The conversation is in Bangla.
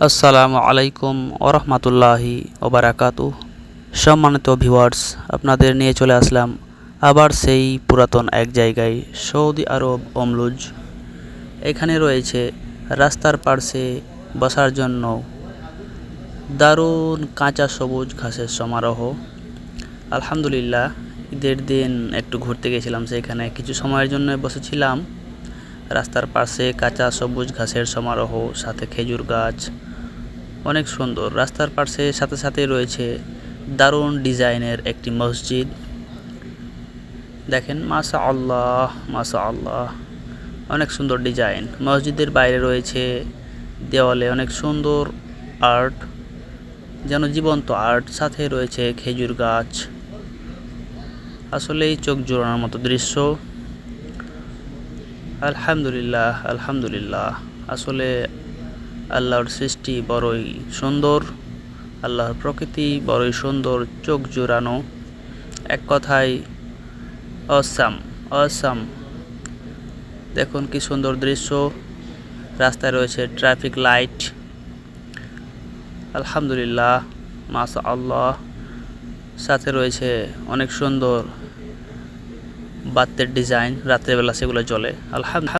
আসসালামু আলাইকুম ওরহমতুল্লাহি ওবারাকাতু। সম্মানিত ভিউয়ার্স, আপনাদের নিয়ে চলে আসলাম আবার সেই পুরাতন এক জায়গায়, সৌদি আরব অমলুজ। এখানে রয়েছে রাস্তার পাশে বসার জন্য দারুণ কাঁচা সবুজ ঘাসের সমারোহ। আলহামদুলিল্লাহ, ঈদের দিন একটু ঘুরতে গেছিলাম, সেখানে কিছু সময়ের জন্য বসেছিলাম। রাস্তার পাশে কাঁচা সবুজ ঘাসের সমারোহ, সাথে খেজুর গাছ, অনেক সুন্দর। রাস্তার পাশে সাথে সাথে রয়েছে দারুণ ডিজাইনের একটি মসজিদ। দেখেন, মাশা আল্লাহ মাশা আল্লাহ, অনেক সুন্দর ডিজাইন। মসজিদের বাইরে রয়েছে দেওয়ালে অনেক সুন্দর আর্ট, যেন জীবন্ত আর্ট। সাথে রয়েছে খেজুর গাছ। আসলেই চোখ জোড়ানোর মতো দৃশ্য। আলহামদুলিল্লাহ আলহামদুলিল্লাহ, আসলে আল্লাহর সৃষ্টি বড়ই সুন্দর, আল্লাহর প্রকৃতি বড়ই সুন্দর, চোখ জোড়ানো। এক কথায় অসাম অসাম। দেখুন কি সুন্দর দৃশ্য। রাস্তায় রয়েছে ট্রাফিক লাইট। আলহামদুলিল্লাহ, মাশা আল্লাহ। সাথে রয়েছে অনেক সুন্দর বাত্যের ডিজাইন, রাত্রেবেলা সেগুলো জ্বলে। আলহামদুলিল্লাহ।